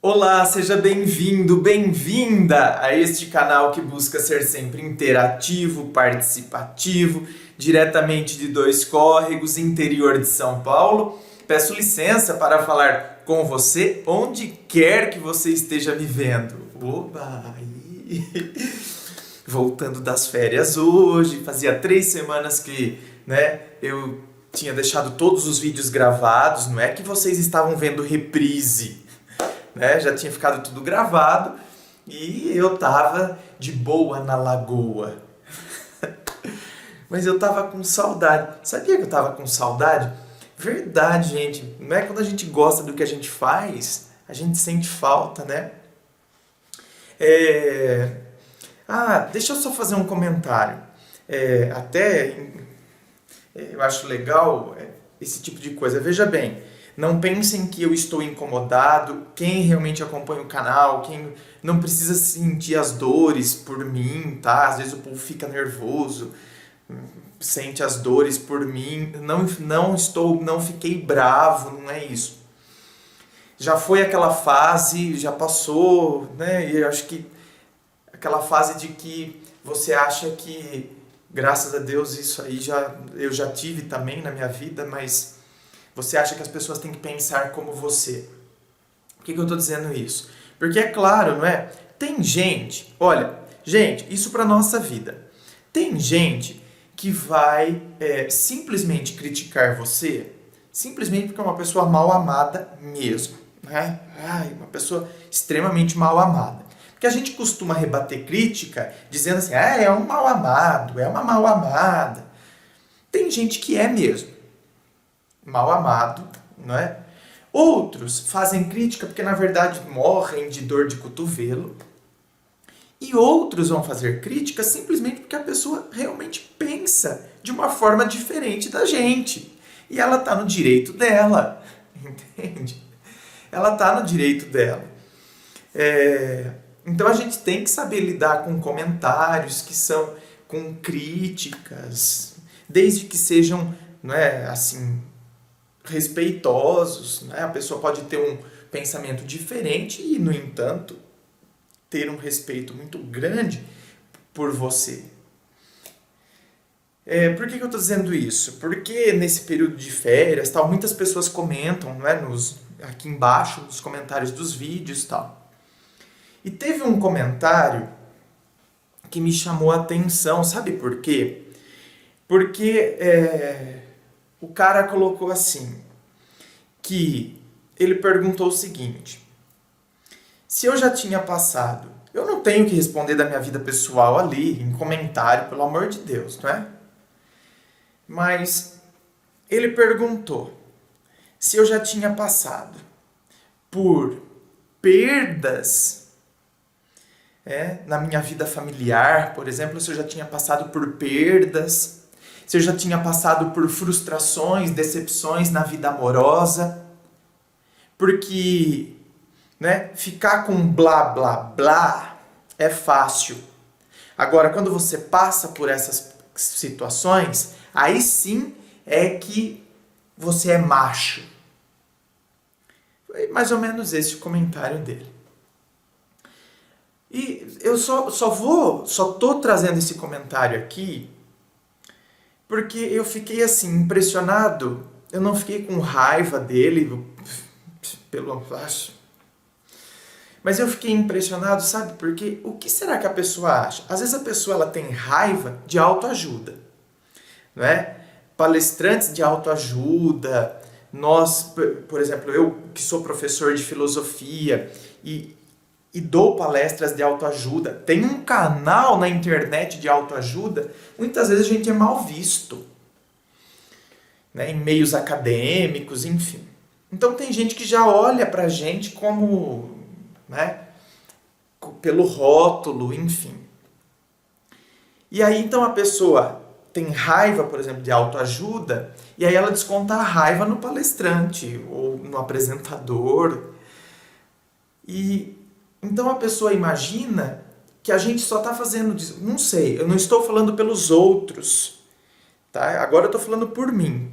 Olá, seja bem-vindo, bem-vinda a este canal que busca ser sempre interativo, participativo, diretamente de Dois Córregos, interior de São Paulo. Peço licença para falar com você onde quer que você esteja vivendo. Oba! Voltando das férias hoje, fazia 3 semanas que, eu tinha deixado todos os vídeos gravados, não é que vocês estavam vendo reprise. Já tinha ficado tudo gravado e eu tava de boa na lagoa. Mas eu tava com saudade. Sabia que eu tava com saudade? Verdade, gente. Não é quando a gente gosta do que a gente faz, a gente sente falta, né? Deixa eu só fazer um comentário. Eu acho legal esse tipo de coisa. Veja bem, não pensem que eu estou incomodado. Quem realmente acompanha o canal, quem não precisa sentir as dores por mim, tá? Às vezes o povo fica nervoso, sente as dores por mim. Não fiquei bravo, não é isso. Já foi aquela fase, já passou, né? E eu acho que aquela fase de que você acha que, graças a Deus, isso aí eu já tive também na minha vida, mas você acha que as pessoas têm que pensar como você. Por que eu estou dizendo isso? Porque é claro, não é? Tem gente, olha, gente, isso para nossa vida. Tem gente que vai simplesmente criticar você, simplesmente porque é uma pessoa mal amada mesmo, né? Uma pessoa extremamente mal amada. Porque a gente costuma rebater crítica dizendo assim, é um mal amado, é uma mal amada. Tem gente que é mesmo mal amado, não é? Outros fazem crítica porque na verdade morrem de dor de cotovelo. E outros vão fazer crítica simplesmente porque a pessoa realmente pensa de uma forma diferente da gente. E ela está no direito dela, entende? Ela está no direito dela. Então a gente tem que saber lidar com comentários que são com críticas, desde que sejam, não é, assim, respeitosos, né? A pessoa pode ter um pensamento diferente e, no entanto, ter um respeito muito grande por você. Por que eu estou dizendo isso? Porque nesse período de férias, tal, muitas pessoas comentam, não é, aqui embaixo, nos comentários dos vídeos e tal. E teve um comentário que me chamou a atenção, sabe por quê? Porque o cara colocou assim, que ele perguntou o seguinte: se eu já tinha passado, eu não tenho que responder da minha vida pessoal ali, em comentário, pelo amor de Deus, não é? Mas ele perguntou se eu já tinha passado por perdas na minha vida familiar, por exemplo, se eu já tinha passado por perdas, se eu já tinha passado por frustrações, decepções na vida amorosa, porque, ficar com blá blá blá é fácil. Agora, quando você passa por essas situações, aí sim é que você é macho. Foi mais ou menos esse o comentário dele. E eu só tô trazendo esse comentário aqui porque eu fiquei assim, impressionado. Eu não fiquei com raiva dele, mas eu fiquei impressionado, sabe? Porque o que será que a pessoa acha? Às vezes a pessoa ela tem raiva de autoajuda, não é? Palestrantes de autoajuda, nós, por exemplo, eu que sou professor de filosofia e dou palestras de autoajuda, tem um canal na internet de autoajuda, muitas vezes a gente é mal visto, em meios acadêmicos, enfim. Então tem gente que já olha pra gente como, pelo rótulo, enfim. E aí então a pessoa tem raiva, por exemplo, de autoajuda, e aí ela desconta a raiva no palestrante ou no apresentador. E então a pessoa imagina que a gente só está fazendo, não sei, eu não estou falando pelos outros, tá? Agora eu estou falando por mim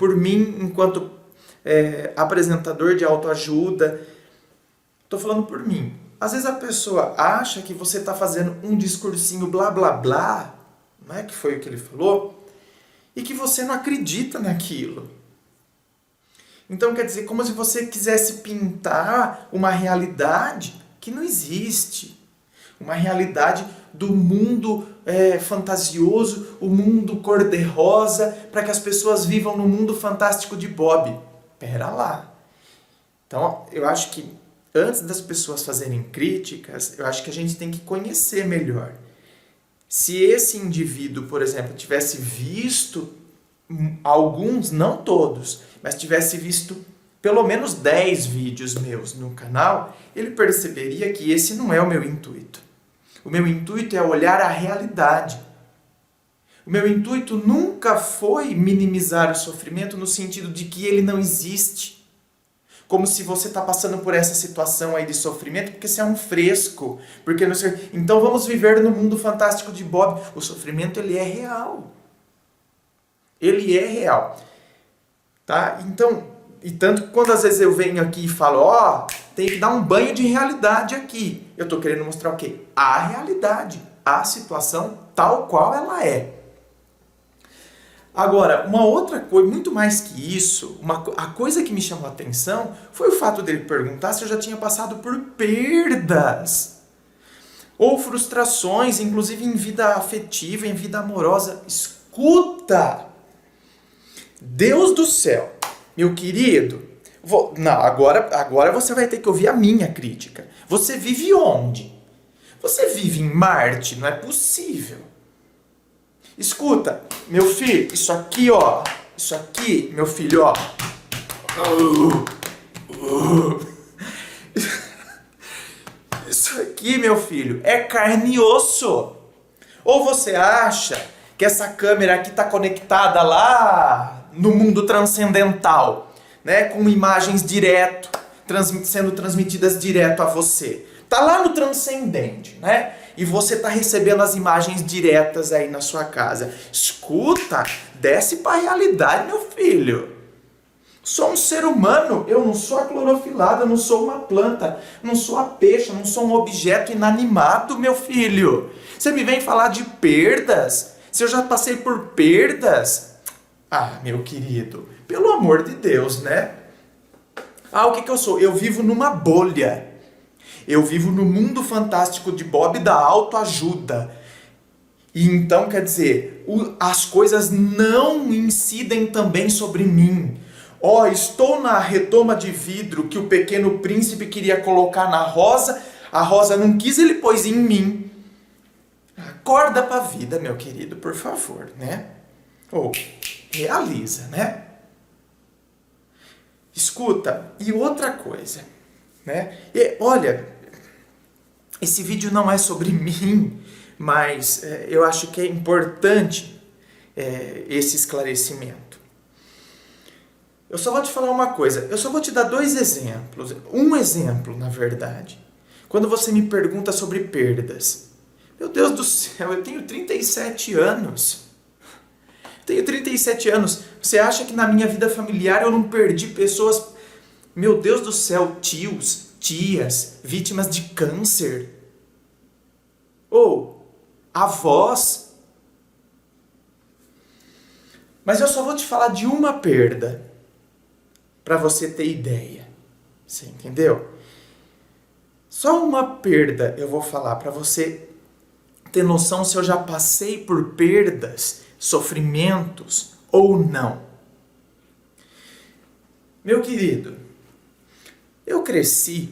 enquanto apresentador de autoajuda. Tô falando por mim. Às vezes a pessoa acha que você está fazendo um discursinho blá blá blá, não é que foi o que ele falou, e que você não acredita naquilo. Então quer dizer, como se você quisesse pintar uma realidade que não existe. Uma realidade do mundo fantasioso, o mundo cor-de-rosa, para que as pessoas vivam no mundo fantástico de Bob. Pera lá. Então, eu acho que antes das pessoas fazerem críticas, eu acho que a gente tem que conhecer melhor. Se esse indivíduo, por exemplo, tivesse visto alguns, não todos, mas tivesse visto pelo menos 10 vídeos meus no canal, ele perceberia que esse não é o meu intuito. O meu intuito é olhar a realidade. O meu intuito nunca foi minimizar o sofrimento no sentido de que ele não existe. Como se você está passando por essa situação aí de sofrimento porque você é um fresco. Porque não sei, então vamos viver no mundo fantástico de Bob. O sofrimento, ele é real. Ele é real. Tá? Então, e tanto que quando às vezes eu venho aqui e falo, tem que dar um banho de realidade aqui. Eu estou querendo mostrar o quê? A realidade, a situação tal qual ela é. Agora, uma outra coisa, muito mais que isso, a coisa que me chamou a atenção foi o fato dele perguntar se eu já tinha passado por perdas. Ou frustrações, inclusive em vida afetiva, em vida amorosa. Escuta! Deus do céu, meu querido, agora você vai ter que ouvir a minha crítica. Você vive onde? Você vive em Marte? Não é possível. Escuta, meu filho, isso aqui, meu filho, Isso aqui, meu filho, é carne e osso. Ou você acha que essa câmera aqui está conectada lá no mundo transcendental, né, com imagens direto, sendo transmitidas direto a você. Tá lá no transcendente, né? E você tá recebendo as imagens diretas aí na sua casa. Escuta, desce para a realidade, meu filho. Sou um ser humano, eu não sou a clorofilada, eu não sou uma planta, não sou a peixe, eu não sou um objeto inanimado, meu filho. Você me vem falar de perdas? Se eu já passei por perdas? Ah, meu querido, pelo amor de Deus, né? O que eu sou? Eu vivo numa bolha. Eu vivo no mundo fantástico de Bob da autoajuda. E então, quer dizer, as coisas não incidem também sobre mim. Estou na redoma de vidro que o pequeno príncipe queria colocar na rosa, a rosa não quis, ele pôs em mim. Acorda pra vida, meu querido, por favor, né? Realiza, né? Escuta, e outra coisa, né? Olha, esse vídeo não é sobre mim, mas eu acho que é importante esse esclarecimento. Eu só vou te falar uma coisa, eu só vou te dar 2 exemplos, um exemplo, na verdade. Quando você me pergunta sobre perdas, meu Deus do céu, eu tenho 37 anos. Tenho 37 anos. Você acha que na minha vida familiar eu não perdi pessoas, meu Deus do céu, tios, tias, vítimas de câncer? Ou avós? Mas eu só vou te falar de uma perda, para você ter ideia. Você entendeu? Só uma perda eu vou falar para você ter noção se eu já passei por perdas, sofrimentos ou não. Meu querido, eu cresci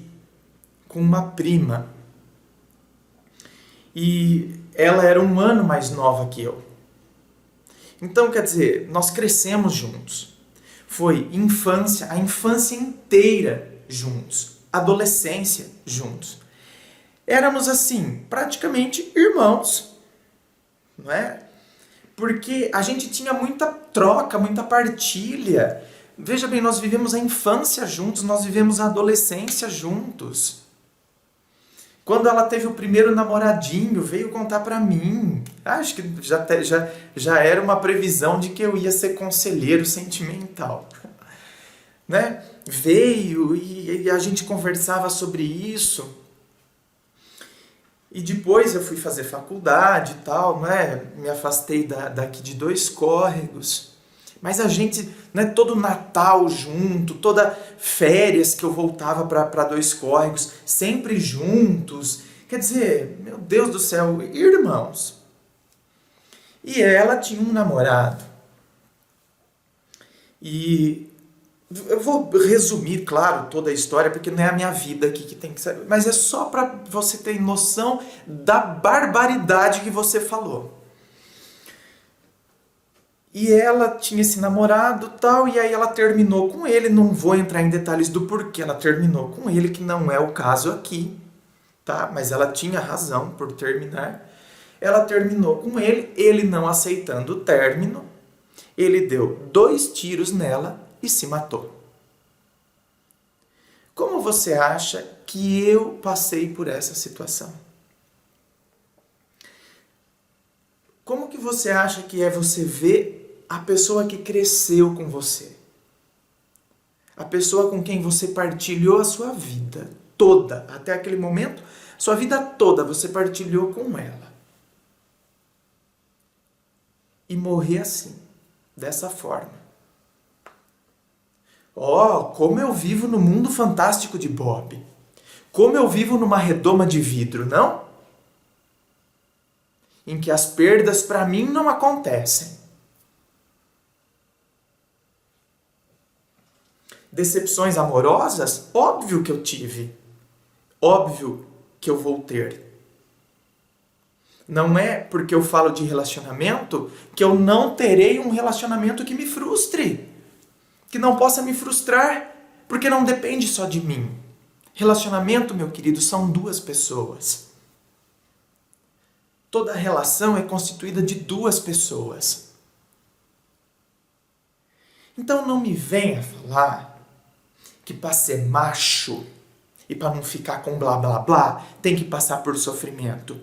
com uma prima e ela era 1 ano mais nova que eu. Então, quer dizer, nós crescemos juntos. Foi a infância inteira juntos, adolescência juntos. Éramos assim, praticamente irmãos, não é? Porque a gente tinha muita troca, muita partilha. Veja bem, nós vivemos a infância juntos, nós vivemos a adolescência juntos. Quando ela teve o primeiro namoradinho, veio contar pra mim. Acho que já era uma previsão de que eu ia ser conselheiro sentimental. Né? veio e a gente conversava sobre isso. E depois eu fui fazer faculdade e tal, né? Me afastei daqui de Dois Córregos. Mas a gente, né, todo Natal junto, toda férias que eu voltava para Dois Córregos, sempre juntos. Quer dizer, meu Deus do céu, irmãos. E ela tinha um namorado. E eu vou resumir, claro, toda a história, porque não é a minha vida aqui que tem que saber, mas é só para você ter noção da barbaridade que você falou. E ela tinha esse namorado tal, e aí ela terminou com ele, não vou entrar em detalhes do porquê ela terminou com ele, que não é o caso aqui, tá? Mas ela tinha razão por terminar. Ela terminou com ele não aceitando o término, ele deu 2 tiros nela e se matou. Como você acha que eu passei por essa situação? Como que você acha que é você ver a pessoa que cresceu com você? A pessoa com quem você partilhou a sua vida toda, até aquele momento, sua vida toda você partilhou com ela. E morrer assim, dessa forma. Como eu vivo no mundo fantástico de Bob. Como eu vivo numa redoma de vidro, não? Em que as perdas para mim não acontecem. Decepções amorosas? Óbvio que eu tive. Óbvio que eu vou ter. Não é porque eu falo de relacionamento que eu não terei um relacionamento que me frustre. Que não possa me frustrar, porque não depende só de mim. Relacionamento, meu querido, são 2 pessoas. Toda relação é constituída de 2 pessoas. Então não me venha falar que para ser macho e para não ficar com blá blá blá, tem que passar por sofrimento.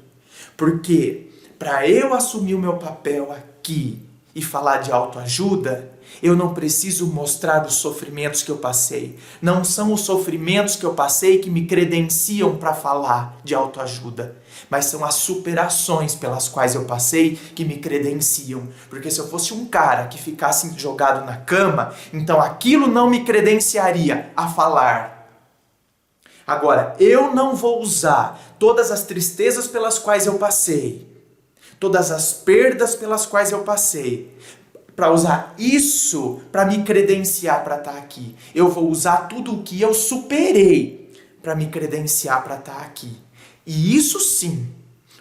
Porque para eu assumir o meu papel aqui e falar de autoajuda, eu não preciso mostrar os sofrimentos que eu passei. Não são os sofrimentos que eu passei que me credenciam para falar de autoajuda, mas são as superações pelas quais eu passei que me credenciam. Porque se eu fosse um cara que ficasse jogado na cama, então aquilo não me credenciaria a falar. Agora, eu não vou usar todas as tristezas pelas quais eu passei, todas as perdas pelas quais eu passei, para usar isso para me credenciar para estar aqui. Eu vou usar tudo o que eu superei para me credenciar para estar aqui. E isso sim,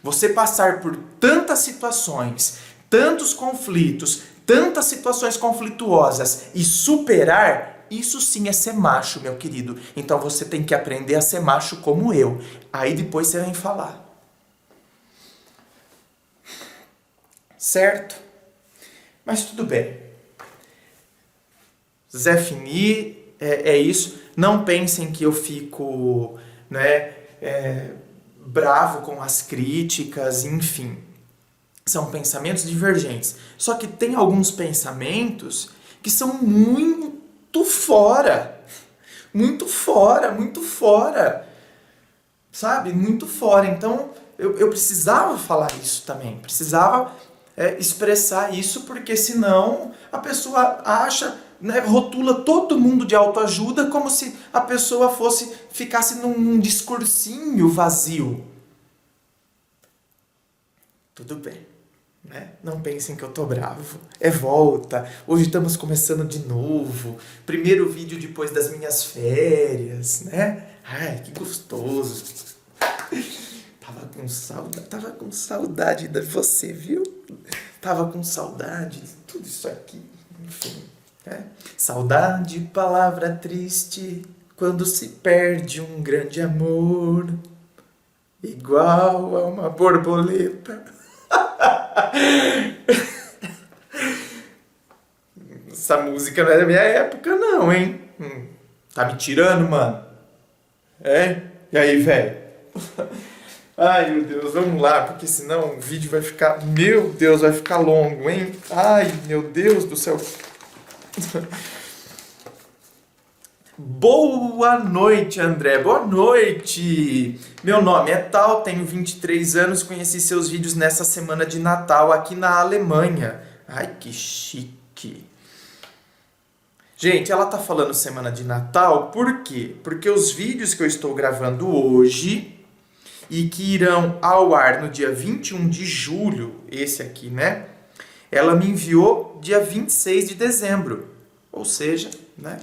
você passar por tantas situações, tantos conflitos, tantas situações conflituosas e superar, isso sim é ser macho, meu querido. Então você tem que aprender a ser macho como eu. Aí depois você vem falar. Certo? Mas tudo bem. Zé Fini, é isso. Não pensem que eu fico, né, bravo com as críticas, enfim. São pensamentos divergentes. Só que tem alguns pensamentos que são muito fora. Muito fora, muito fora. Sabe? Muito fora. Então, eu precisava falar isso também. Precisava expressar isso, porque senão a pessoa acha, né, rotula todo mundo de autoajuda como se a pessoa ficasse num discursinho vazio. Tudo bem, né? Não pensem que eu tô bravo. É volta. Hoje estamos começando de novo. Primeiro vídeo depois das minhas férias, né? Ai, que gostoso. Tava com saudade de você, viu? Tava com saudade de tudo isso aqui. Enfim, né? Saudade, palavra triste, quando se perde um grande amor, igual a uma borboleta. Essa música não é da minha época, não, hein? Tá me tirando, mano? É? E aí, velho? Ai, meu Deus, vamos lá, porque senão o vídeo vai ficar... Meu Deus, vai ficar longo, hein? Ai, meu Deus do céu. Boa noite, André. Boa noite. Meu nome é Tal, tenho 23 anos, conheci seus vídeos nessa semana de Natal aqui na Alemanha. Ai, que chique. Gente, ela tá falando semana de Natal, por quê? Porque os vídeos que eu estou gravando hoje e que irão ao ar no dia 21 de julho, esse aqui, né? Ela me enviou dia 26 de dezembro, ou seja, né?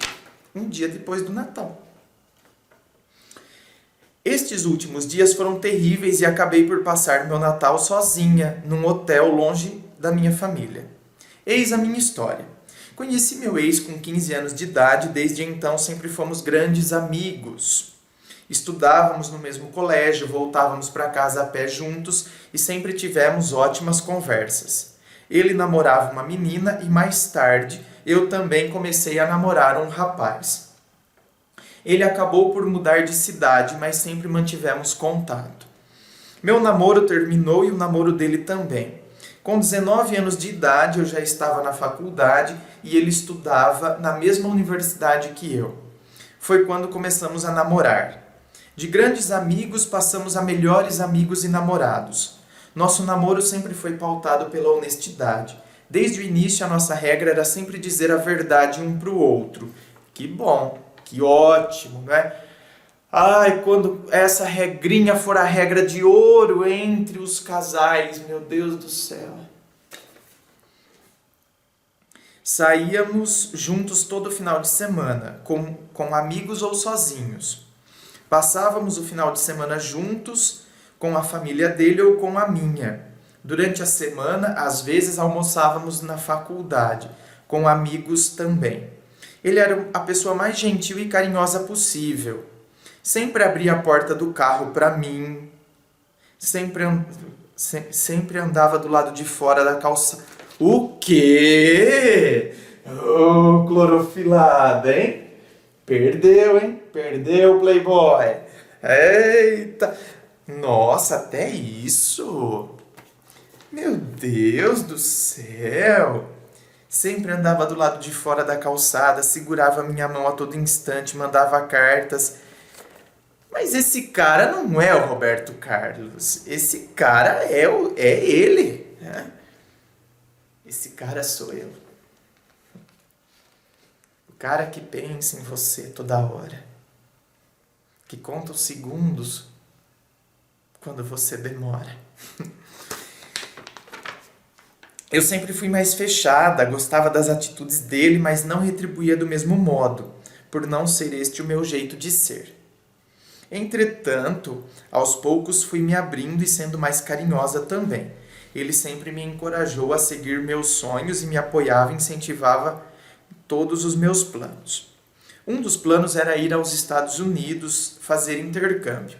Um dia depois do Natal. Estes últimos dias foram terríveis e acabei por passar meu Natal sozinha, num hotel longe da minha família. Eis a minha história. Conheci meu ex com 15 anos de idade, desde então sempre fomos grandes amigos. Estudávamos no mesmo colégio, voltávamos para casa a pé juntos e sempre tivemos ótimas conversas. Ele namorava uma menina e mais tarde eu também comecei a namorar um rapaz. Ele acabou por mudar de cidade, mas sempre mantivemos contato. Meu namoro terminou e o namoro dele também. Com 19 anos de idade, eu já estava na faculdade e ele estudava na mesma universidade que eu. Foi quando começamos a namorar. De grandes amigos, passamos a melhores amigos e namorados. Nosso namoro sempre foi pautado pela honestidade. Desde o início, a nossa regra era sempre dizer a verdade um para o outro. Que bom, que ótimo, né? Ai, quando essa regrinha for a regra de ouro entre os casais, meu Deus do céu. Saíamos juntos todo final de semana, com amigos ou sozinhos. Passávamos o final de semana juntos, com a família dele ou com a minha. Durante a semana, às vezes almoçávamos na faculdade, com amigos também. Ele era a pessoa mais gentil e carinhosa possível. Sempre abria a porta do carro para mim. Sempre andava do lado de fora da calçada. O quê? Ô, clorofilada, hein? Perdeu, hein? Perdeu, Playboy. Eita! Nossa, até isso! Meu Deus do céu! Sempre andava do lado de fora da calçada, segurava minha mão a todo instante, mandava cartas. Mas esse cara não é o Roberto Carlos. Esse cara é ele. Né? Esse cara sou eu. O cara que pensa em você toda hora. Que conta os segundos quando você demora. Eu sempre fui mais fechada, gostava das atitudes dele, mas não retribuía do mesmo modo, por não ser este o meu jeito de ser. Entretanto, aos poucos fui me abrindo e sendo mais carinhosa também. Ele sempre me encorajou a seguir meus sonhos e me apoiava e incentivava todos os meus planos. Um dos planos era ir aos Estados Unidos fazer intercâmbio.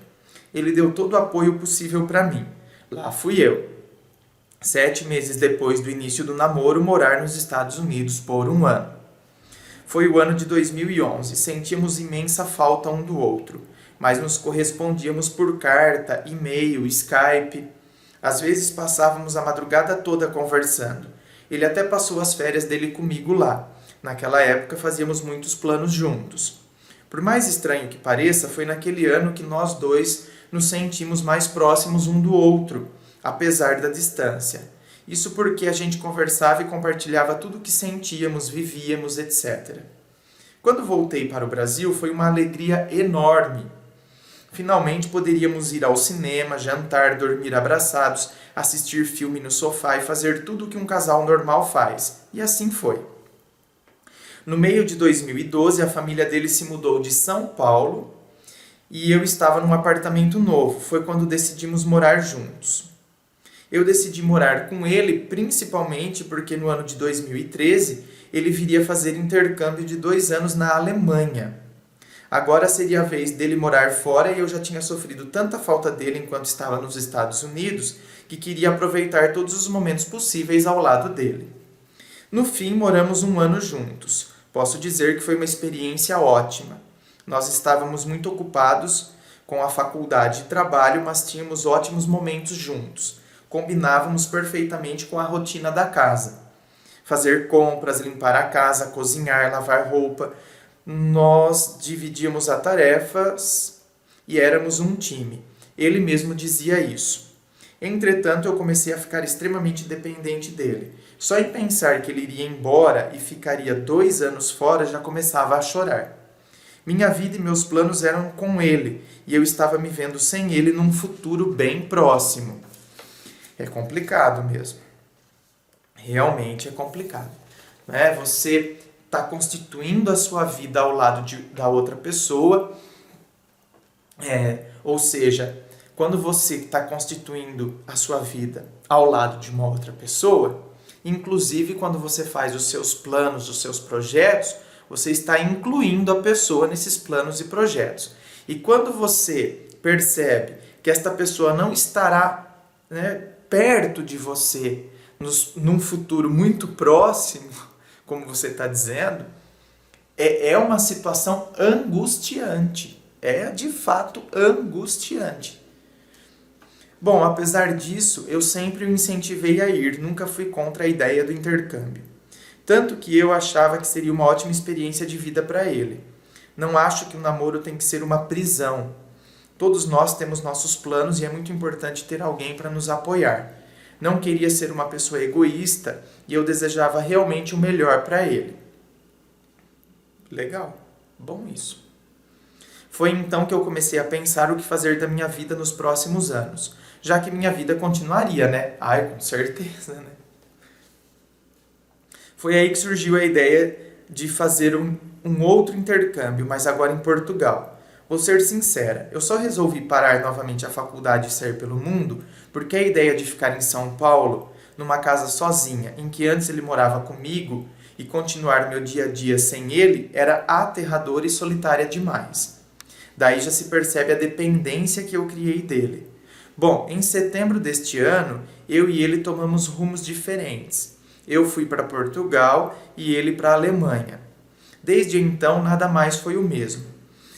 Ele deu todo o apoio possível para mim. Lá fui eu. 7 meses depois do início do namoro, morar nos Estados Unidos por 1 ano. Foi o ano de 2011. Sentíamos imensa falta um do outro, mas nos correspondíamos por carta, e-mail, Skype. Às vezes passávamos a madrugada toda conversando. Ele até passou as férias dele comigo lá. Naquela época fazíamos muitos planos juntos. Por mais estranho que pareça, foi naquele ano que nós dois nos sentimos mais próximos um do outro, apesar da distância. Isso porque a gente conversava e compartilhava tudo o que sentíamos, vivíamos, etc. Quando voltei para o Brasil, foi uma alegria enorme. Finalmente poderíamos ir ao cinema, jantar, dormir abraçados, assistir filme no sofá e fazer tudo o que um casal normal faz. E assim foi. No meio de 2012, a família dele se mudou de São Paulo e eu estava num apartamento novo. Foi quando decidimos morar juntos. Eu decidi morar com ele principalmente porque no ano de 2013 ele viria fazer intercâmbio de 2 anos na Alemanha. Agora seria a vez dele morar fora e eu já tinha sofrido tanta falta dele enquanto estava nos Estados Unidos que queria aproveitar todos os momentos possíveis ao lado dele. No fim, moramos 1 ano juntos. Posso dizer que foi uma experiência ótima. Nós estávamos muito ocupados com a faculdade e trabalho, mas tínhamos ótimos momentos juntos. Combinávamos perfeitamente com a rotina da casa. Fazer compras, limpar a casa, cozinhar, lavar roupa. nós dividíamos as tarefas e éramos um time. Ele mesmo dizia isso. Entretanto, eu comecei a ficar extremamente dependente dele. Só em pensar que ele iria embora e ficaria 2 anos fora, já começava a chorar. Minha vida e meus planos eram com ele, e eu estava me vendo sem ele num futuro bem próximo. É complicado mesmo. Realmente é complicado. Né? Você está constituindo a sua vida ao lado da outra pessoa, ou seja, quando você está constituindo a sua vida ao lado de uma outra pessoa, inclusive quando você faz os seus planos, os seus projetos, você está incluindo a pessoa nesses planos e projetos. E quando você percebe que esta pessoa não estará, né, perto de você num futuro muito próximo, como você está dizendo, é uma situação angustiante. É de fato angustiante. Bom, apesar disso, eu sempre o incentivei a ir, nunca fui contra a ideia do intercâmbio. Tanto que eu achava que seria uma ótima experiência de vida para ele. Não acho que o namoro tem que ser uma prisão. Todos nós temos nossos planos e é muito importante ter alguém para nos apoiar. Não queria ser uma pessoa egoísta e eu desejava realmente o melhor para ele. Legal, bom isso. Foi então que eu comecei a pensar o que fazer da minha vida nos próximos anos, já que minha vida continuaria, né? Ai, com certeza, né? Foi aí que surgiu a ideia de fazer um outro intercâmbio, mas agora em Portugal. Vou ser sincera, eu só resolvi parar novamente a faculdade e sair pelo mundo porque a ideia de ficar em São Paulo, numa casa sozinha, em que antes ele morava comigo, e continuar meu dia a dia sem ele, era aterradora e solitária demais. Daí já se percebe a dependência que eu criei dele. Bom, em setembro deste ano, eu e ele tomamos rumos diferentes. Eu fui para Portugal e ele para a Alemanha. Desde então, nada mais foi o mesmo.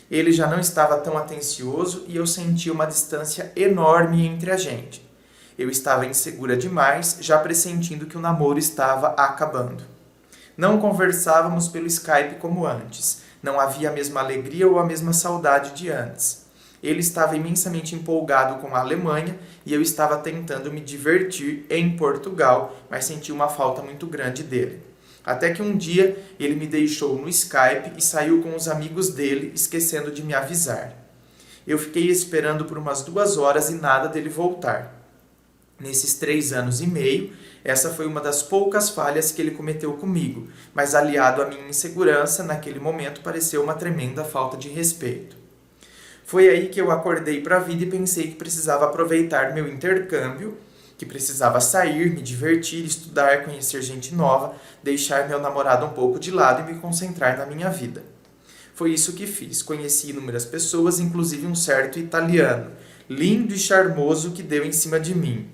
Ele já não estava tão atencioso e eu sentia uma distância enorme entre a gente. Eu estava insegura demais, já pressentindo que o namoro estava acabando. Não conversávamos pelo Skype como antes. Não havia a mesma alegria ou a mesma saudade de antes. Ele estava imensamente empolgado com a Alemanha e eu estava tentando me divertir em Portugal, mas senti uma falta muito grande dele. Até que um dia ele me deixou no Skype e saiu com os amigos dele, esquecendo de me avisar. Eu fiquei esperando por umas 2 horas e nada dele voltar. Nesses 3 anos e meio, essa foi uma das poucas falhas que ele cometeu comigo, mas aliado à minha insegurança, naquele momento pareceu uma tremenda falta de respeito. Foi aí que eu acordei para a vida e pensei que precisava aproveitar meu intercâmbio, que precisava sair, me divertir, estudar, conhecer gente nova, deixar meu namorado um pouco de lado e me concentrar na minha vida. Foi isso que fiz. Conheci inúmeras pessoas, inclusive um certo italiano, lindo e charmoso, que deu em cima de mim.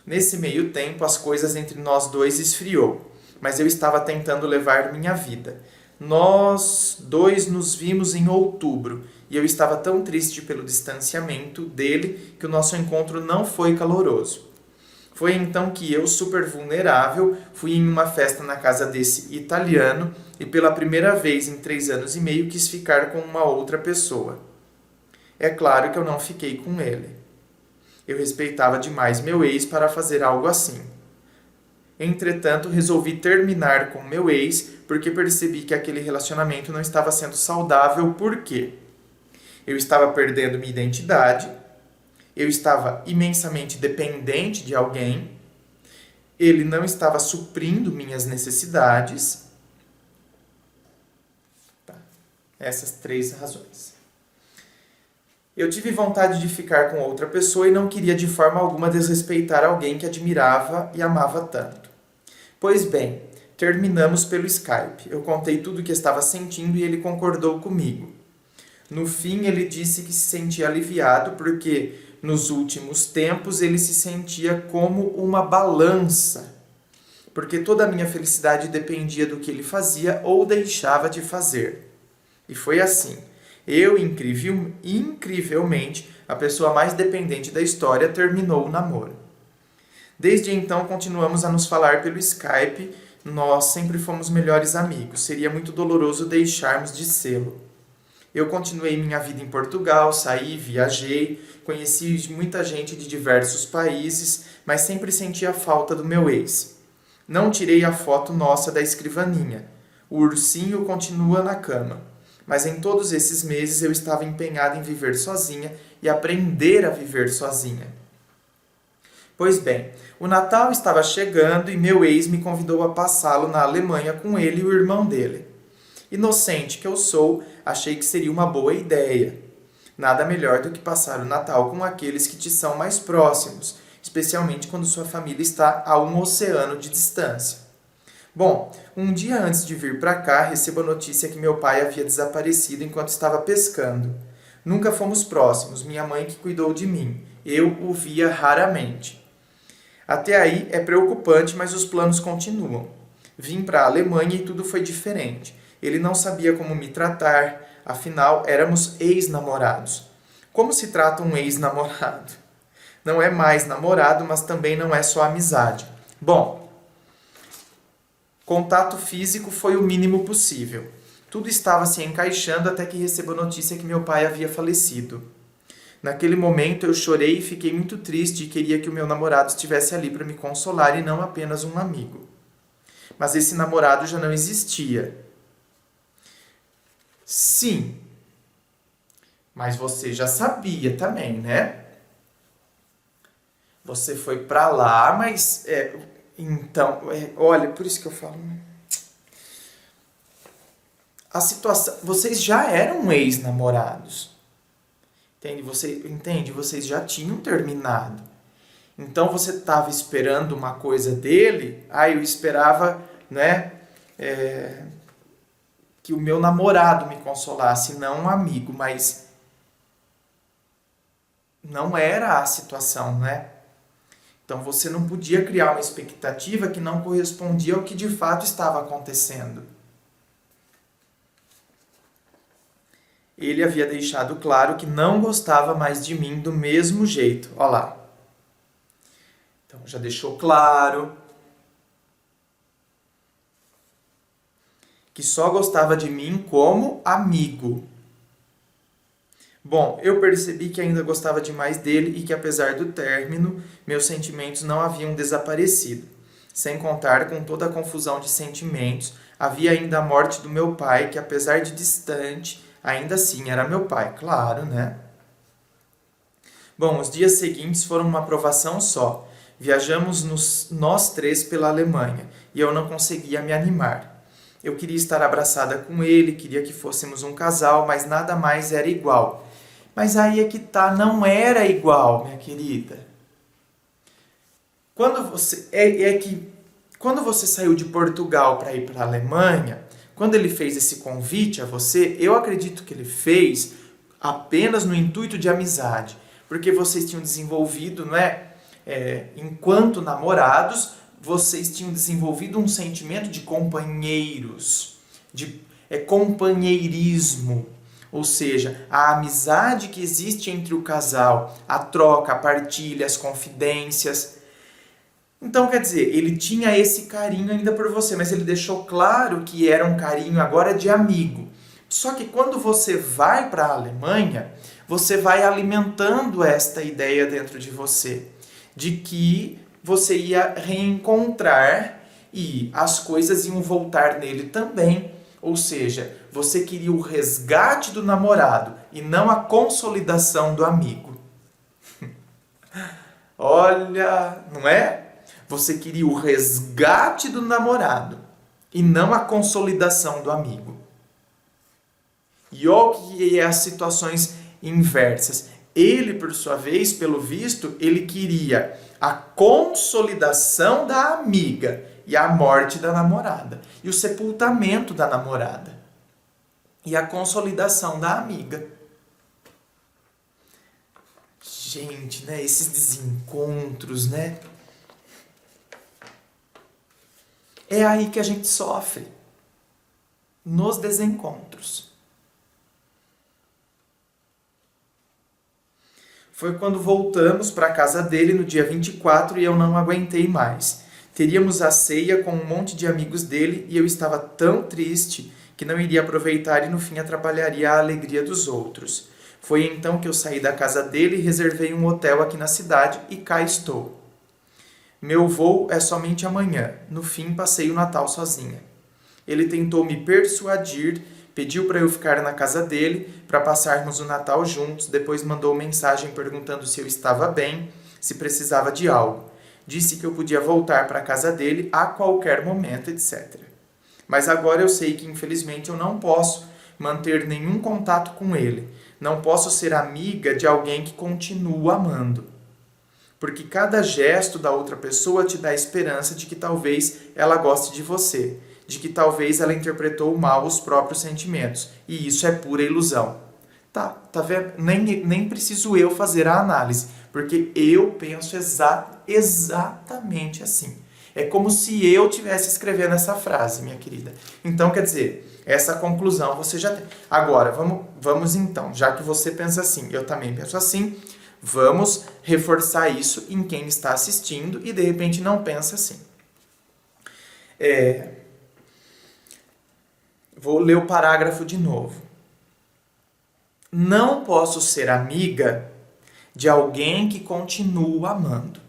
Nesse meio tempo, as coisas entre nós dois esfriou, mas eu estava tentando levar minha vida. Nós dois nos vimos em outubro e eu estava tão triste pelo distanciamento dele que o nosso encontro não foi caloroso. Foi então que eu, super vulnerável, fui em uma festa na casa desse italiano e pela primeira vez em 3 anos e meio quis ficar com uma outra pessoa. É claro que eu não fiquei com ele. Eu respeitava demais meu ex para fazer algo assim. Entretanto, resolvi terminar com meu ex porque percebi que aquele relacionamento não estava sendo saudável. Por quê? Eu estava perdendo minha identidade, eu estava imensamente dependente de alguém, ele não estava suprindo minhas necessidades. Essas 3 razões. Eu tive vontade de ficar com outra pessoa e não queria de forma alguma desrespeitar alguém que admirava e amava tanto. Pois bem, terminamos pelo Skype. Eu contei tudo o que estava sentindo e ele concordou comigo. No fim, ele disse que se sentia aliviado porque, nos últimos tempos, ele se sentia como uma balança, porque toda a minha felicidade dependia do que ele fazia ou deixava de fazer. E foi assim. Eu, incrivelmente, a pessoa mais dependente da história, terminou o namoro. Desde então, continuamos a nos falar pelo Skype, Nós sempre fomos melhores amigos. Seria muito doloroso deixarmos de sê-lo. Eu continuei minha vida em Portugal, saí, viajei, conheci muita gente de diversos países, mas sempre senti a falta do meu ex. Não tirei a foto nossa da escrivaninha. O ursinho continua na cama. Mas em todos esses meses eu estava empenhada em viver sozinha e aprender a viver sozinha. Pois bem, o Natal estava chegando e meu ex me convidou a passá-lo na Alemanha com ele e o irmão dele. Inocente que eu sou, achei que seria uma boa ideia. Nada melhor do que passar o Natal com aqueles que te são mais próximos, especialmente quando sua família está a um oceano de distância. Bom, um dia antes de vir para cá, recebo a notícia que meu pai havia desaparecido enquanto estava pescando. Nunca fomos próximos, minha mãe que cuidou de mim. Eu o via raramente. Até aí é preocupante, mas os planos continuam. Vim para a Alemanha e tudo foi diferente. Ele não sabia como me tratar, afinal éramos ex-namorados. Como se trata um ex-namorado? Não é mais namorado, mas também não é só amizade. Bom, contato físico foi o mínimo possível. Tudo estava se encaixando até que recebo a notícia que meu pai havia falecido. Naquele momento eu chorei e fiquei muito triste e queria que o meu namorado estivesse ali para me consolar e não apenas um amigo. Mas esse namorado já não existia. Sim, mas você já sabia também, né? Você foi para lá, mas... olha, por isso que eu falo... A situação... Vocês já eram ex-namorados. Entende? Vocês já tinham terminado. Então você estava esperando uma coisa dele. Eu esperava, né? Que o meu namorado me consolasse, não um amigo. Mas não era a situação, né? Então você não podia criar uma expectativa que não correspondia ao que de fato estava acontecendo. Ele havia deixado claro que não gostava mais de mim do mesmo jeito. Olha lá. Então já deixou claro que só gostava de mim como amigo. Bom, eu percebi que ainda gostava demais dele e que apesar do término, meus sentimentos não haviam desaparecido. Sem contar com toda a confusão de sentimentos, havia ainda a morte do meu pai, que apesar de distante, ainda assim era meu pai, claro, né? Bom, os dias seguintes foram uma provação só. Viajamos nós três pela Alemanha e eu não conseguia me animar. Eu queria estar abraçada com ele, queria que fôssemos um casal, mas nada mais era igual. Mas aí é que tá, não era igual, minha querida. Quando você saiu de Portugal para ir para a Alemanha, quando ele fez esse convite a você, eu acredito que ele fez apenas no intuito de amizade, porque vocês tinham desenvolvido, não é? Enquanto namorados, vocês tinham desenvolvido um sentimento de companheiros, de companheirismo, ou seja, a amizade que existe entre o casal, a troca, a partilha, as confidências. Então, quer dizer, ele tinha esse carinho ainda por você, mas ele deixou claro que era um carinho agora de amigo. Só que quando você vai para a Alemanha, você vai alimentando esta ideia dentro de você, de que você ia reencontrar e as coisas iam voltar nele também. Ou seja, você queria o resgate do namorado e não a consolidação do amigo. Olha, não é? Você queria o resgate do namorado e não a consolidação do amigo. E olha que é as situações inversas. Ele, por sua vez, pelo visto, ele queria a consolidação da amiga e a morte da namorada. E o sepultamento da namorada. E a consolidação da amiga. Gente, né? Esses desencontros, né? É aí que a gente sofre. Nos desencontros. Foi quando voltamos para a casa dele no dia 24 e eu não aguentei mais. Teríamos a ceia com um monte de amigos dele e eu estava tão triste que não iria aproveitar e no fim atrapalharia a alegria dos outros. Foi então que eu saí da casa dele e reservei um hotel aqui na cidade e cá estou. Meu voo é somente amanhã. No fim, passei o Natal sozinha. Ele tentou me persuadir, pediu para eu ficar na casa dele, para passarmos o Natal juntos, depois mandou mensagem perguntando se eu estava bem, se precisava de algo. Disse que eu podia voltar para a casa dele a qualquer momento, etc. Mas agora eu sei que, infelizmente, eu não posso manter nenhum contato com ele. Não posso ser amiga de alguém que continua amando. Porque cada gesto da outra pessoa te dá a esperança de que talvez ela goste de você, de que talvez ela interpretou mal os próprios sentimentos. E isso é pura ilusão. Tá vendo? Nem preciso eu fazer a análise, porque eu penso exatamente assim. É como se eu estivesse escrevendo essa frase, minha querida. Então, quer dizer, essa conclusão você já tem. Agora, vamos então, já que você pensa assim, eu também penso assim, vamos reforçar isso em quem está assistindo e de repente não pensa assim. Vou ler o parágrafo de novo. Não posso ser amiga de alguém que continua amando.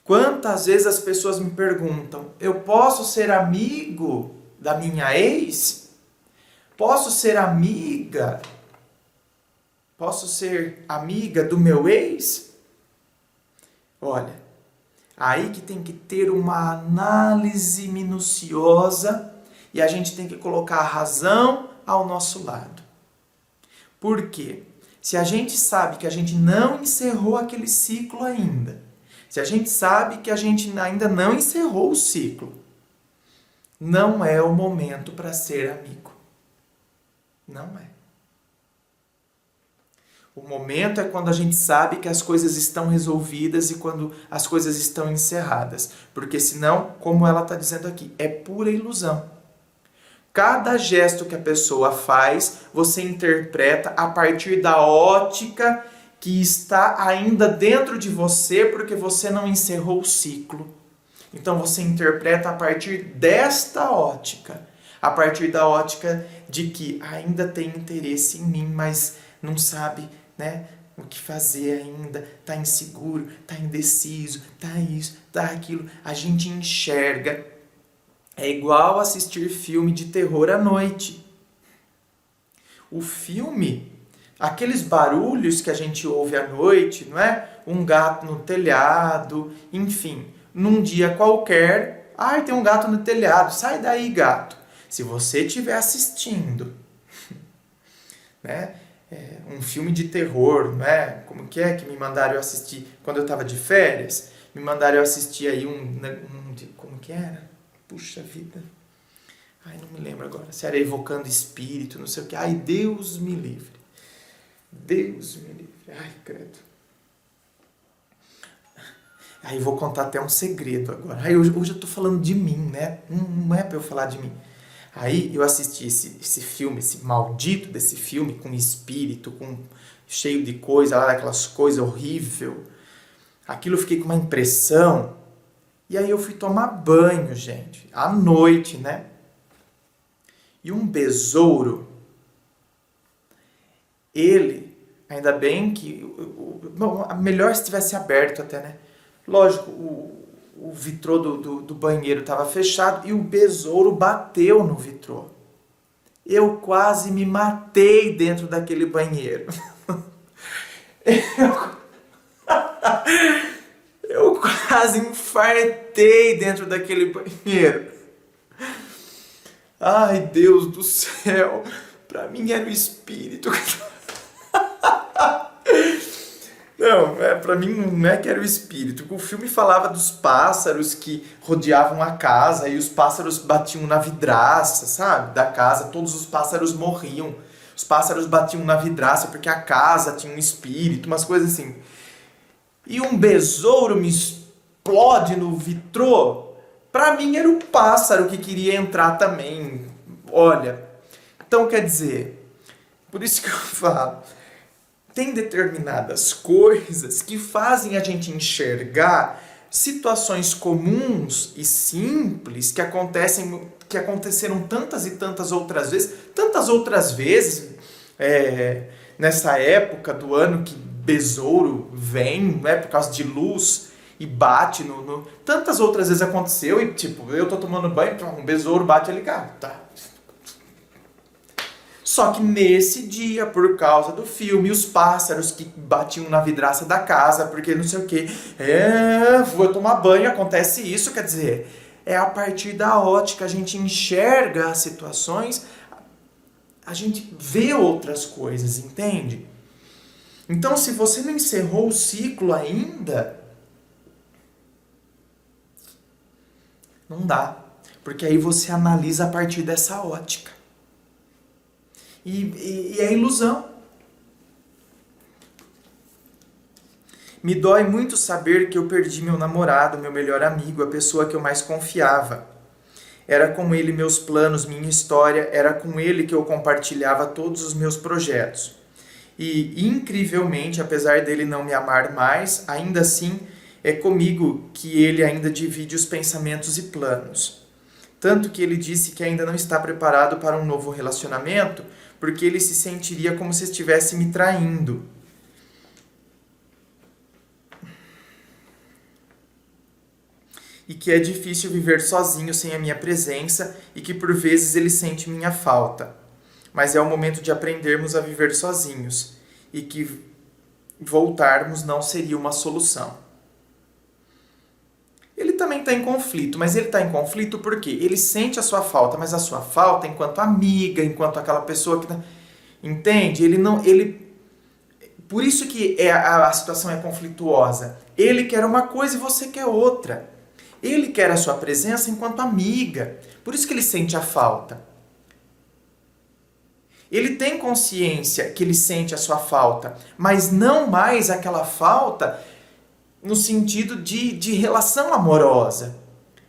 Quantas vezes as pessoas me perguntam, eu posso ser amigo da minha ex? Posso ser amiga? Posso ser amiga do meu ex? Olha, aí que tem que ter uma análise minuciosa e a gente tem que colocar a razão ao nosso lado. Por quê? Se a gente sabe que a gente não encerrou aquele ciclo ainda, se a gente sabe que a gente ainda não encerrou o ciclo, não é o momento para ser amigo. Não é. O momento é quando a gente sabe que as coisas estão resolvidas e quando as coisas estão encerradas. Porque senão, como ela está dizendo aqui, é pura ilusão. Cada gesto que a pessoa faz, você interpreta a partir da ótica que está ainda dentro de você, porque você não encerrou o ciclo. Então você interpreta a partir desta ótica, a partir da ótica de que ainda tem interesse em mim, mas não sabe, né, o que fazer ainda, está inseguro, está indeciso, está isso, está aquilo. A gente enxerga. É igual assistir filme de terror à noite. O filme, aqueles barulhos que a gente ouve à noite, não é? Um gato no telhado, enfim, num dia qualquer, tem um gato no telhado, sai daí, gato. Se você estiver assistindo, né, um filme de terror, não é? Como que me mandaram eu assistir quando eu estava de férias? Me mandaram eu assistir aí como que era? Puxa vida. Não me lembro agora. Se era evocando espírito, não sei o que. Deus me livre. Deus me livre. Credo. Vou contar até um segredo agora. Hoje eu tô falando de mim, né? Não é pra eu falar de mim. Eu assisti esse filme, esse maldito desse filme, com espírito, cheio de coisa lá, aquelas coisas horríveis. Aquilo eu fiquei com uma impressão. E eu fui tomar banho, gente, à noite, né? E um besouro, ele, ainda bem que, melhor se tivesse aberto até, né? Lógico, o vitrô do banheiro estava fechado e o besouro bateu no vitrô. Eu quase me matei dentro daquele banheiro. Eu quase infartei dentro daquele banheiro. Deus do céu. Pra mim era o espírito. Não, pra mim não é que era o espírito. O filme falava dos pássaros que rodeavam a casa e os pássaros batiam na vidraça, sabe? Da casa, todos os pássaros morriam. Os pássaros batiam na vidraça porque a casa tinha um espírito, umas coisas assim. E um besouro me explode no vitrô, pra mim era o pássaro que queria entrar também. Olha, então quer dizer, por isso que eu falo, tem determinadas coisas que fazem a gente enxergar situações comuns e simples que aconteceram tantas e tantas outras vezes, nessa época do ano que besouro vem, né, por causa de luz e bate tantas outras vezes aconteceu e tipo, eu tô tomando banho, um besouro bate ali, cara, tá. Só que nesse dia, por causa do filme, os pássaros que batiam na vidraça da casa, porque não sei o que, vou tomar banho, acontece isso, quer dizer, é a partir da ótica, a gente enxerga as situações, a gente vê outras coisas, entende? Então, se você não encerrou o ciclo ainda, não dá, porque aí você analisa a partir dessa ótica. E é ilusão. Me dói muito saber que eu perdi meu namorado, meu melhor amigo, a pessoa que eu mais confiava. Era com ele meus planos, minha história, era com ele que eu compartilhava todos os meus projetos. E, incrivelmente, apesar dele não me amar mais, ainda assim é comigo que ele ainda divide os pensamentos e planos. Tanto que ele disse que ainda não está preparado para um novo relacionamento, porque ele se sentiria como se estivesse me traindo. E que é difícil viver sozinho sem a minha presença e que por vezes ele sente minha falta. Mas é o momento de aprendermos a viver sozinhos e que voltarmos não seria uma solução. Ele também está em conflito, mas ele está em conflito porque ele sente a sua falta, mas a sua falta enquanto amiga, enquanto aquela pessoa que... Entende? Por isso que a situação é conflituosa. Ele quer uma coisa e você quer outra. Ele quer a sua presença enquanto amiga. Por isso que ele sente a falta. Ele tem consciência que ele sente a sua falta, mas não mais aquela falta no sentido de relação amorosa,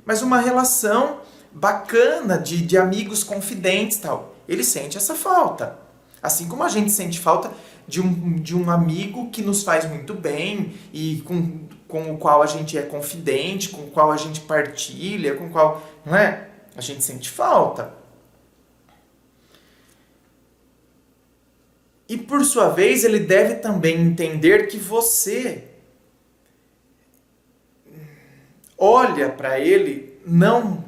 mas uma relação bacana de amigos confidentes e tal. Ele sente essa falta. Assim como a gente sente falta de um amigo que nos faz muito bem e com o qual a gente é confidente, com o qual a gente partilha, com o qual, não é? A gente sente falta. E por sua vez, ele deve também entender que você olha para ele não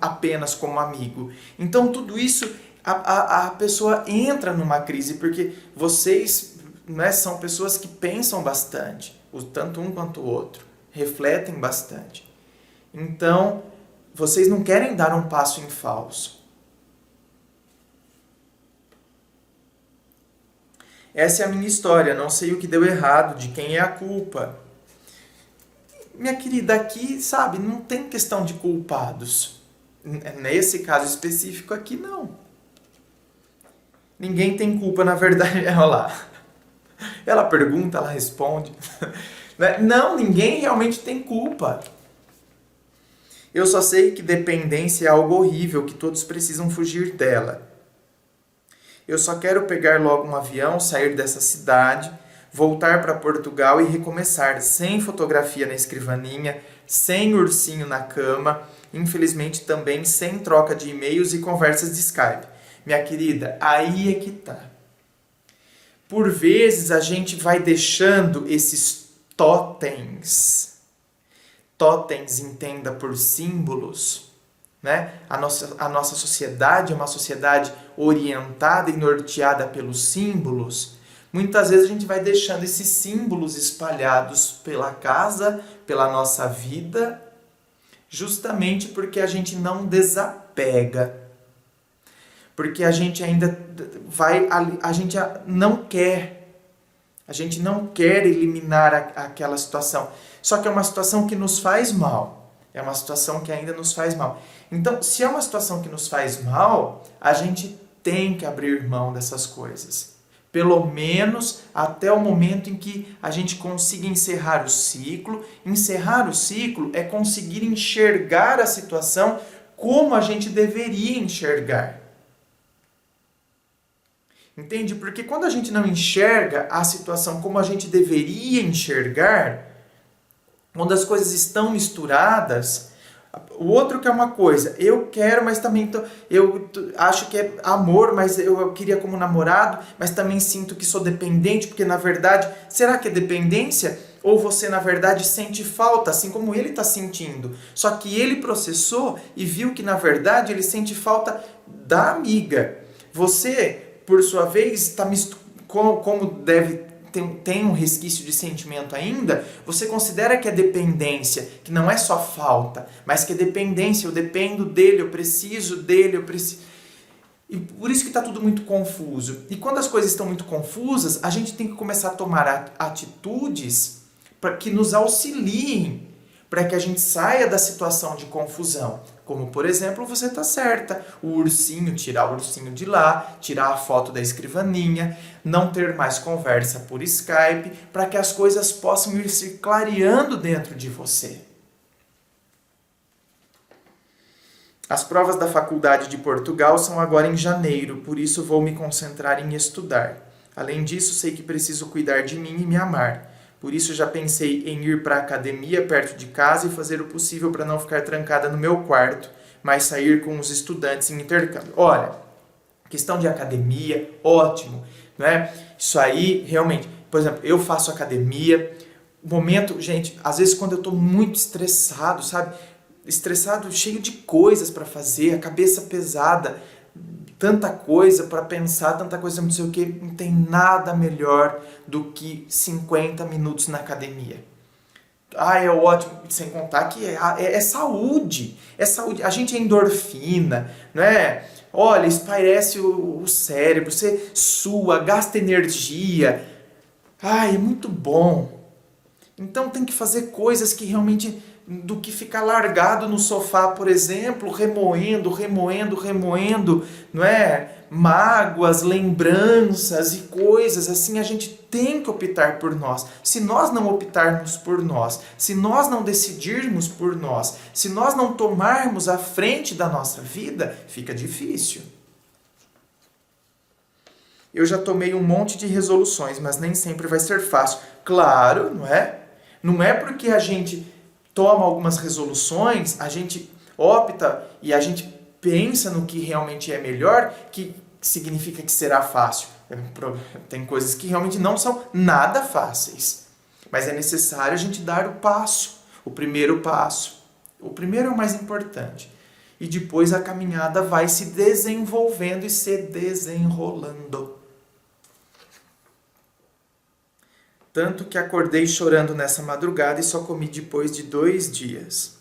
apenas como amigo. Então tudo isso, a pessoa entra numa crise, porque vocês, né, são pessoas que pensam bastante, tanto um quanto o outro, refletem bastante. Então, vocês não querem dar um passo em falso. Essa é a minha história, não sei o que deu errado, de quem é a culpa. Minha querida, aqui, sabe, não tem questão de culpados. Nesse caso específico aqui, não. Ninguém tem culpa, na verdade. Olha lá. Ela pergunta, ela responde. Não, ninguém realmente tem culpa. Eu só sei que dependência é algo horrível, que todos precisam fugir dela. Eu só quero pegar logo um avião, sair dessa cidade, voltar para Portugal e recomeçar, sem fotografia na escrivaninha, sem ursinho na cama, infelizmente também sem troca de e-mails e conversas de Skype. Minha querida, aí é que tá. Por vezes a gente vai deixando esses totens. Totens, entenda por símbolos, né? A nossa sociedade é uma sociedade orientada e norteada pelos símbolos. Muitas vezes a gente vai deixando esses símbolos espalhados pela casa, pela nossa vida, justamente porque a gente não desapega. Porque a gente ainda a gente não quer eliminar aquela situação. Só que é uma situação que nos faz mal. É uma situação que ainda nos faz mal. Então, se é uma situação que nos faz mal, a gente tem que abrir mão dessas coisas. Pelo menos até o momento em que a gente consiga encerrar o ciclo. Encerrar o ciclo é conseguir enxergar a situação como a gente deveria enxergar. Entende? Porque quando a gente não enxerga a situação como a gente deveria enxergar, quando as coisas estão misturadas, o outro quer uma coisa, eu quero, mas também acho que é amor, mas eu queria como namorado, mas também sinto que sou dependente, porque na verdade, será que é dependência? Ou você na verdade sente falta, assim como ele está sentindo? Só que ele processou e viu que na verdade ele sente falta da amiga. Você, por sua vez, está como deve tem um resquício de sentimento ainda, você considera que é dependência, que não é só falta, mas que é dependência, eu dependo dele, eu preciso dele, eu preciso... E por isso que está tudo muito confuso. E quando as coisas estão muito confusas, a gente tem que começar a tomar atitudes para que nos auxiliem, para que a gente saia da situação de confusão. Como, por exemplo, você está certa, o ursinho, tirar o ursinho de lá, tirar a foto da escrivaninha, não ter mais conversa por Skype, para que as coisas possam ir se clareando dentro de você. As provas da Faculdade de Portugal são agora em janeiro, por isso vou me concentrar em estudar. Além disso, sei que preciso cuidar de mim e me amar. Por isso já pensei em ir para a academia perto de casa e fazer o possível para não ficar trancada no meu quarto, mas sair com os estudantes em intercâmbio. Olha, questão de academia, ótimo, não é? Isso aí, realmente, por exemplo, eu faço academia, momento, gente, às vezes quando eu estou muito estressado, sabe? Estressado, cheio de coisas para fazer, a cabeça pesada, tanta coisa para pensar, tanta coisa não sei o que, não tem nada melhor do que 50 minutos na academia. É ótimo, sem contar que é saúde, é saúde, a gente é endorfina, não é? Olha, espairece o cérebro, você sua, gasta energia, é muito bom. Então tem que fazer coisas que realmente, do que ficar largado no sofá, por exemplo, remoendo, não é? Mágoas, lembranças e coisas assim, a gente tem que optar por nós. Se nós não optarmos por nós, se nós não decidirmos por nós, se nós não tomarmos a frente da nossa vida, fica difícil. Eu já tomei um monte de resoluções, mas nem sempre vai ser fácil. Claro, não é? Não é porque a gente toma algumas resoluções, a gente opta e a gente pensa no que realmente é melhor, que significa que será fácil. Tem coisas que realmente não são nada fáceis. Mas é necessário a gente dar o passo, o primeiro passo. O primeiro é o mais importante. E depois a caminhada vai se desenvolvendo e se desenrolando. Tanto que acordei chorando nessa madrugada e só comi depois de 2 dias.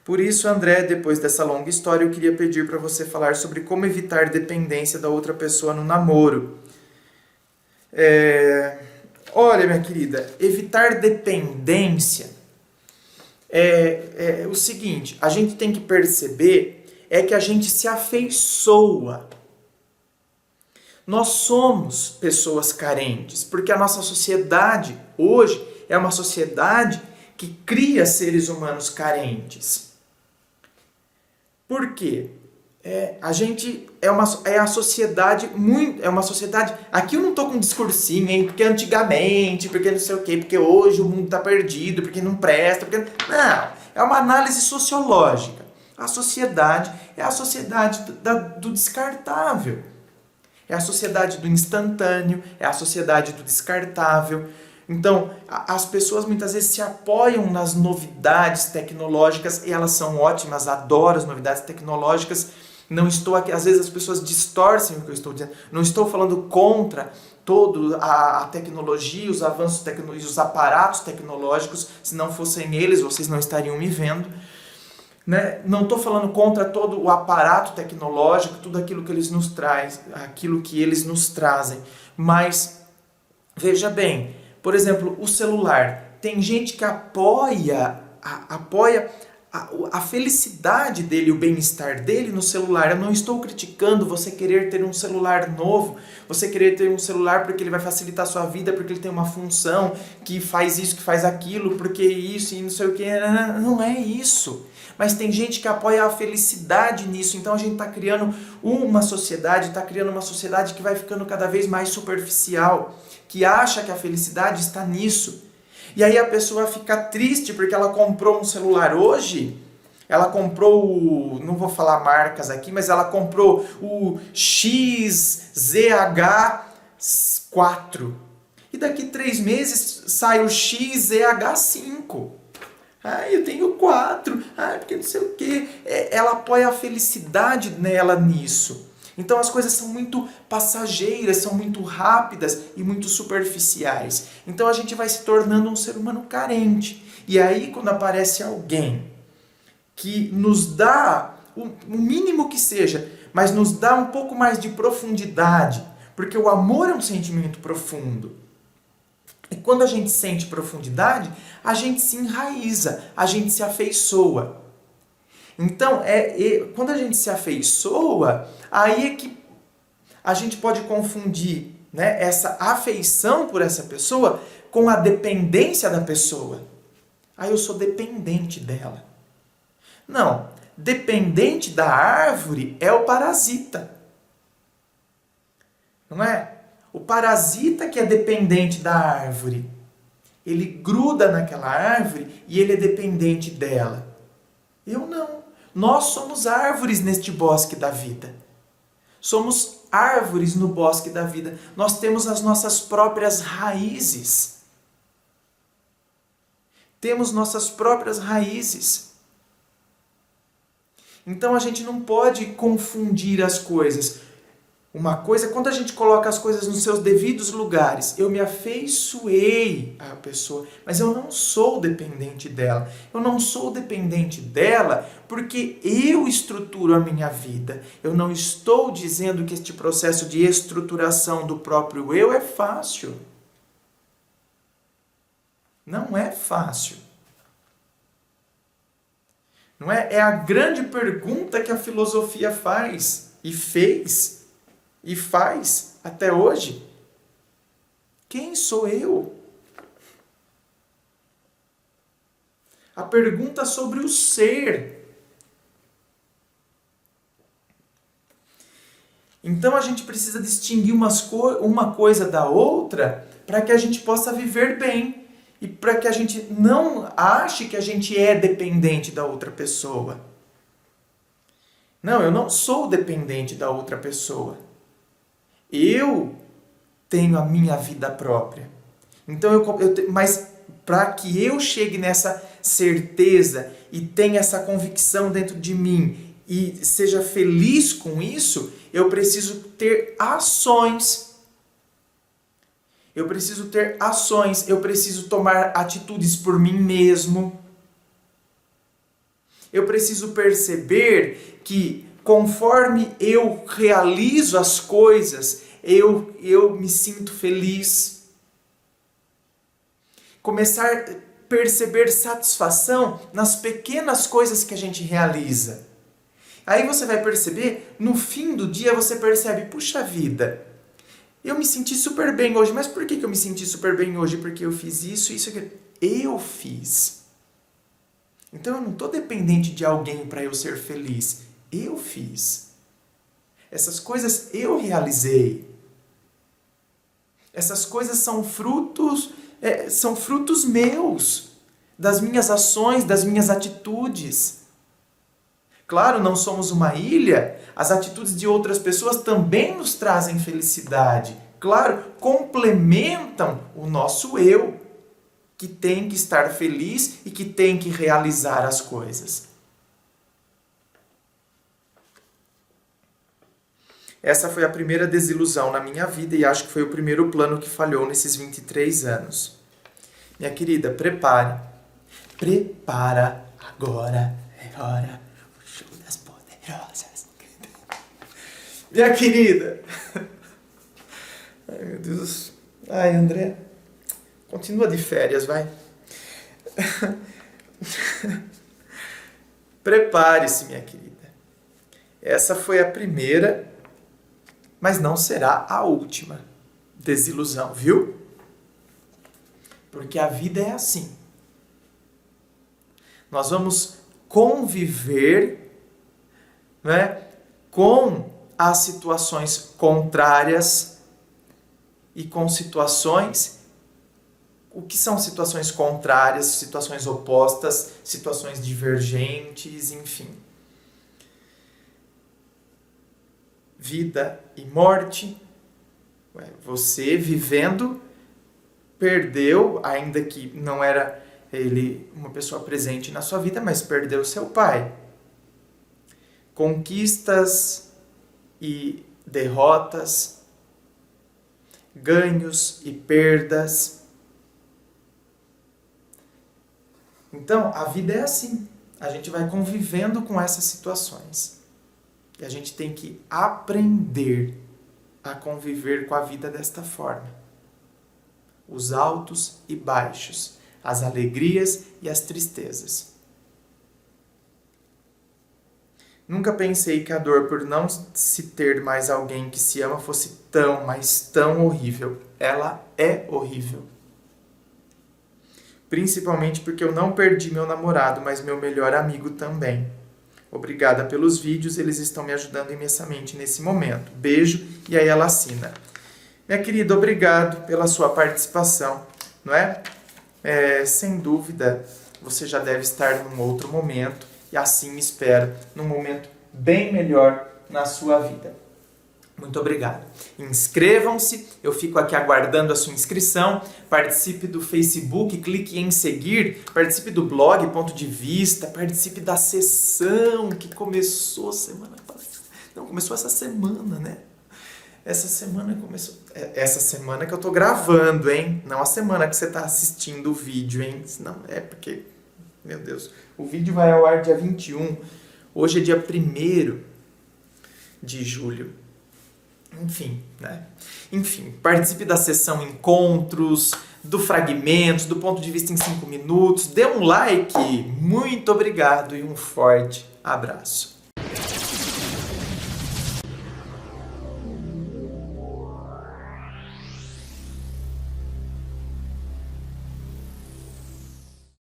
Por isso, André, depois dessa longa história, eu queria pedir para você falar sobre como evitar dependência da outra pessoa no namoro. Olha, minha querida, evitar dependência é o seguinte, a gente tem que perceber que a gente se afeiçoa. Nós somos pessoas carentes, porque a nossa sociedade hoje é uma sociedade que cria seres humanos carentes. Por quê? A gente é a sociedade muito, é uma sociedade. Aqui eu não estou com um discursinho, hein? Porque antigamente, porque não sei o quê, porque hoje o mundo está perdido, porque não presta, porque não. É uma análise sociológica. A sociedade é a sociedade do descartável. É a sociedade do instantâneo, é a sociedade do descartável. Então, as pessoas muitas vezes se apoiam nas novidades tecnológicas e elas são ótimas, adoram as novidades tecnológicas. Não estou aqui, às vezes as pessoas distorcem o que eu estou dizendo. Não estou falando contra toda a tecnologia, os avanços tecnológicos, os aparatos tecnológicos. Se não fossem eles, vocês não estariam me vendo. Né? Não estou falando contra todo o aparato tecnológico, tudo aquilo que eles nos trazem, aquilo que eles nos trazem. Mas, veja bem, por exemplo, o celular. Tem gente que apoia a felicidade dele, o bem-estar dele no celular. Eu não estou criticando você querer ter um celular novo, você querer ter um celular porque ele vai facilitar a sua vida, porque ele tem uma função que faz isso, que faz aquilo, porque isso e não sei o que. Não é isso. Mas tem gente que apoia a felicidade nisso. Então a gente está criando uma sociedade, que vai ficando cada vez mais superficial, que acha que a felicidade está nisso. E aí a pessoa fica triste porque ela comprou um celular hoje, ela comprou não vou falar marcas aqui, mas ela comprou o XZH4. E daqui 3 meses sai o XZH5. Eu tenho 4. Porque não sei o quê. Ela apoia a felicidade nela nisso. Então as coisas são muito passageiras, são muito rápidas e muito superficiais. Então a gente vai se tornando um ser humano carente. E aí quando aparece alguém que nos dá o mínimo que seja, mas nos dá um pouco mais de profundidade, porque o amor é um sentimento profundo. E quando a gente sente profundidade, a gente se enraiza, a gente se afeiçoa. Então, quando a gente se afeiçoa, aí é que a gente pode confundir, né, essa afeição por essa pessoa com a dependência da pessoa. Eu sou dependente dela. Não, dependente da árvore é o parasita. Não é? O parasita que é dependente da árvore. Ele gruda naquela árvore e ele é dependente dela. Eu não. Nós somos árvores neste bosque da vida. Somos árvores no bosque da vida. Nós temos as nossas próprias raízes. Temos nossas próprias raízes. Então a gente não pode confundir as coisas. Uma coisa, quando a gente coloca as coisas nos seus devidos lugares, eu me afeiçoei à pessoa, mas eu não sou dependente dela. Eu não sou dependente dela porque eu estruturo a minha vida. Eu não estou dizendo que este processo de estruturação do próprio eu é fácil. Não é fácil. Não é? É a grande pergunta que a filosofia faz e fez. E faz até hoje. Quem sou eu? A pergunta sobre o ser. Então a gente precisa distinguir uma coisa da outra para que a gente possa viver bem. E para que a gente não ache que a gente é dependente da outra pessoa. Não, eu não sou dependente da outra pessoa. Eu tenho a minha vida própria. Então, mas para que eu chegue nessa certeza e tenha essa convicção dentro de mim e seja feliz com isso, eu preciso ter ações. Eu preciso ter ações, eu preciso tomar atitudes por mim mesmo. Eu preciso perceber que conforme eu realizo as coisas, eu me sinto feliz. Começar a perceber satisfação nas pequenas coisas que a gente realiza. Aí você vai perceber, no fim do dia você percebe, puxa vida, eu me senti super bem hoje. Mas por que eu me senti super bem hoje? Porque eu fiz isso, aquilo. Eu fiz. Então eu não estou dependente de alguém para eu ser feliz. Eu fiz. Essas coisas eu realizei. Essas coisas são frutos meus, das minhas ações, das minhas atitudes. Claro, não somos uma ilha, as atitudes de outras pessoas também nos trazem felicidade. Claro, complementam o nosso eu, que tem que estar feliz e que tem que realizar as coisas. Essa foi a primeira desilusão na minha vida e acho que foi o primeiro plano que falhou nesses 23 anos. Minha querida, prepare. Prepara agora, é hora. Show das poderosas. Minha querida. Ai, meu Deus. Ai, André. Continua de férias, vai. Prepare-se, minha querida. Essa foi a primeira, mas não será a última desilusão, viu? Porque a vida é assim. Nós vamos conviver, né, com as situações contrárias e com situações o que são situações contrárias, situações opostas, situações divergentes, enfim. Vida e morte. Você vivendo perdeu, ainda que não era ele uma pessoa presente na sua vida, mas perdeu seu pai. Conquistas e derrotas, ganhos e perdas. Então, a vida é assim. A gente vai convivendo com essas situações. E a gente tem que aprender a conviver com a vida desta forma. Os altos e baixos, as alegrias e as tristezas. Nunca pensei que a dor por não se ter mais alguém que se ama fosse tão, mas tão horrível. Ela é horrível. Principalmente porque eu não perdi meu namorado, mas meu melhor amigo também. Obrigada pelos vídeos, eles estão me ajudando imensamente nesse momento. Beijo, e aí ela assina. Minha querida, obrigado pela sua participação, não é? Sem dúvida, você já deve estar num outro momento, e assim espero, num momento bem melhor na sua vida. Muito obrigado. Inscrevam-se, eu fico aqui aguardando a sua inscrição. Participe do Facebook, clique em seguir. Participe do blog Ponto de Vista. Participe da sessão que começou semana passada. Não, começou essa semana, né? Essa semana começou. Essa semana que eu tô gravando, hein? Não a semana que você tá assistindo o vídeo, hein? Não, é porque, meu Deus, o vídeo vai ao ar dia 21. Hoje é dia 1º de julho. Enfim, né? Enfim, participe da sessão Encontros, do Fragmentos, do Ponto de Vista em 5 minutos. Dê um like. Muito obrigado e um forte abraço.